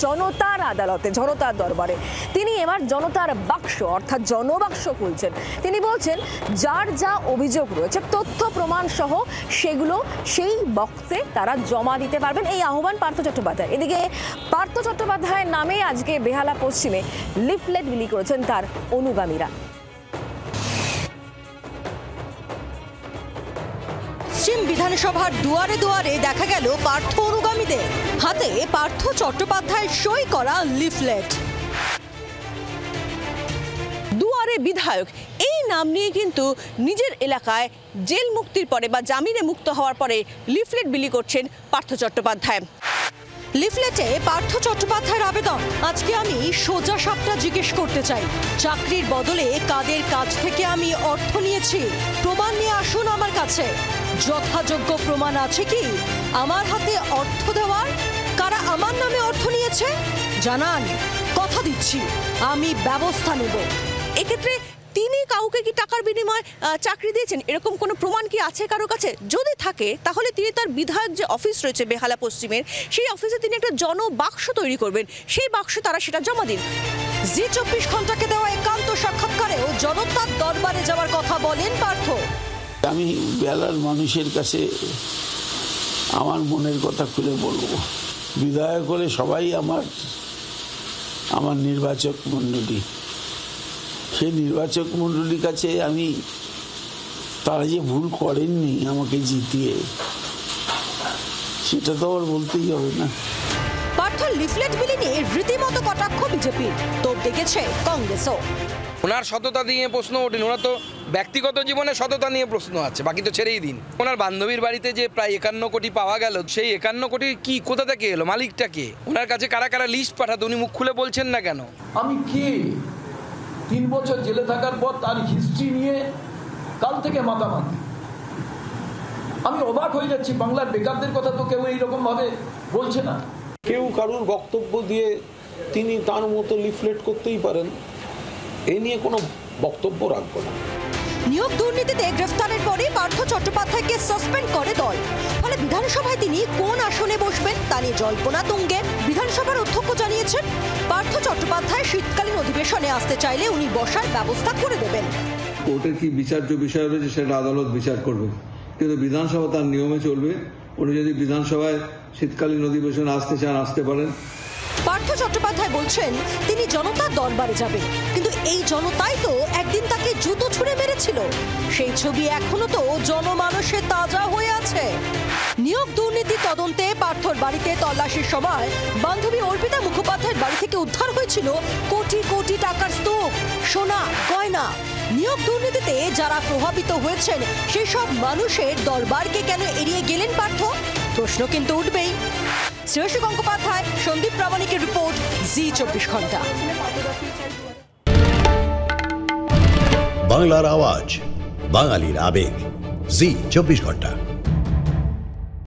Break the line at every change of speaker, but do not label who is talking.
জনতার আদালতে, জনতার দরবারে। তিনি এবার জনতার বাক্স অর্থাৎ জনবাক্স খুলছেন। তিনি বলছেন যার যা অভিযোগ রয়েছে তথ্য প্রমাণ সহ সেগুলো সেই বক্সে তারা জমা দিতে পারবেন, এই আহ্বান পার্থ চট্টোপাধ্যায়। এদিকে পার্থ চট্টোপাধ্যায়ের নামে আজকে বেহালা পশ্চিমে লিফলেট বিলি করেছেন তার অনুগামীরা।
পশ্চিম বিধানসভার দুয়ারে দুয়ারে দেখা গেল পার্থ অনুগামীদের হাতে পার্থ চট্টোপাধ্যায়ের সই করা লিফলেট। দুয়ারে বিধায়ক এই নাম নিয়ে কিন্তু নিজের এলাকায় জেল মুক্তির পরে বা জামিনে মুক্ত হওয়ার পরে লিফলেট বিলি করছেন পার্থ চট্টোপাধ্যায়। লিফলেটে পার্থ চট্টোপাধ্যায়ের আবেদন, আজকে আমি সোজা সাপটা জিজ্ঞেস করতে চাই, চাকরির বদলে কাদের কাছ থেকে আমি অর্থ নিয়েছি প্রমাণ নিয়ে আসুন আমার কাছে। যথাযোগ্য প্রমাণ আছে কি আমার হাতে অর্থ দেওয়ার? কারা আমার নামে অর্থ নিয়েছে জানান, কথা দিচ্ছি আমি ব্যবস্থা নেব। এক্ষেত্রে তিনি কাউকে কি টাকার বিনিময়ে চাকরি দিয়েছেন এরকম কোনো প্রমাণ কি আছে কারো কাছে? যদি থাকে তাহলে তিনি তার বিধায়ক যে অফিস রয়েছে বেহালা পশ্চিমের, সেই অফিসে তিনি একটা জনবাক্স তৈরি করবেন, সেই বাক্সে তারা সেটা জমা দিন। জি 24 ঘন্টাকে দেওয়া একান্ত সাক্ষাৎকারেও জনতার দরবারে যাওয়ার কথা বলেন পার্থ।
আমি বেহালার মানুষের কাছে আমার মনের কথা খুলে বলবো, বিধায়ক হলে সবাই আমার নির্বাচক মণ্ডলী, সেই নির্বাচক মণ্ডলীর কাছে আমি তারা যে ভুল করেননি আমাকে জিতিয়ে, সেটা তো আর বলতেই হবে না।
পার্থর লিফলেট বিলি নিয়ে রীতিমতো কটাক্ষ বিজেপির, তোপ দেখেছে কংগ্রেসও।
ওনার সততা নিয়ে প্রশ্ন ওঠেন, ওনার তো ব্যক্তিগত জীবনে সততা নিয়ে প্রশ্ন আছে, বাকি তো ছেড়েই দিন। ওনার বান্ধবীর বাড়িতে যে প্রায় 51 কোটি পাওয়া গেল, সেই 51 কোটি কি কোথা থেকে এলো, মালিকটা কে? ওনার কাছে কারা কারা লিস্ট পাঠাতো, উনি মুখ খুলে বলছেন না কেন?
আমি কে 3 বছর জেলে থাকার পর তার হিস্ট্রি নিয়ে কাল থেকে মাতামাতি। আমি অবাক হয়ে যাচ্ছি, বাংলার বেকারদের কথা তো কেউ এইরকম ভাবে বলছে না।
কেউ কারুর বক্তব্য দিয়ে তিনি তার মতো লিফলেট করতেই পারেন, এই নিয়ে কোনো বক্তব্য রাখবো না।
নিয়োগ দুর্নীতিতে গ্রেফতারের পরে পার্থ চট্টোপাধ্যায়কে সাসপেন্ড করে দল, ফলে বিধানসভায় তিনি কোন আসনে বসবেন তা নিয়ে জল্পনা তুঙ্গে। বিধানসভার অধ্যক্ষ জানিয়েছেন পার্থ চট্টোপাধ্যায় শীতকালীন অধিবেশনে আসতে চাইলে উনি বসার ব্যবস্থা করে দেবেন।
কোর্টের কি বিচার্য বিষয় রয়েছে সেটা আদালত বিচার করবে, কিন্তু বিধানসভা তার নিয়মে চলবে। উনি যদি বিধানসভায় শীতকালীন অধিবেশনে আসতে চান আসতে পারেন।
পার্থ চট্টোপাধ্যায় বলছেন তিনি জনতার দরবারে যাবেন, কিন্তু এই জনতাই তো একদিন তাকে জুতো ছুঁড়ে মেরেছিল, সেই ছবি এখনো তো জনমানসে তাজা হয়ে আছে। নিয়োগ দুর্নীতি তদন্তে পার্থর বাড়িতে তল্লাশির সময় বান্ধবী অর্পিতা মুখোপাধ্যায়ের বাড়ি থেকে উদ্ধার হয়েছিল কোটি কোটি টাকার স্তূপ, সোনা, গয়না। নিয়োগ দুর্নীতিতে যারা প্রভাবিত হয়েছেন সেই সব মানুষের দরবারকে কেন এড়িয়ে গেলেন পার্থ? প্রশ্ন কিন্তু উঠবেই। শ্রেয়সী গঙ্গোপাধ্যায়, সন্দীপ প্রামাণিকের রিপোর্ট, জি 24 ঘন্টা।
বাংলার আওয়াজ, বাঙালির আবেগ, জি 24 ঘন্টা।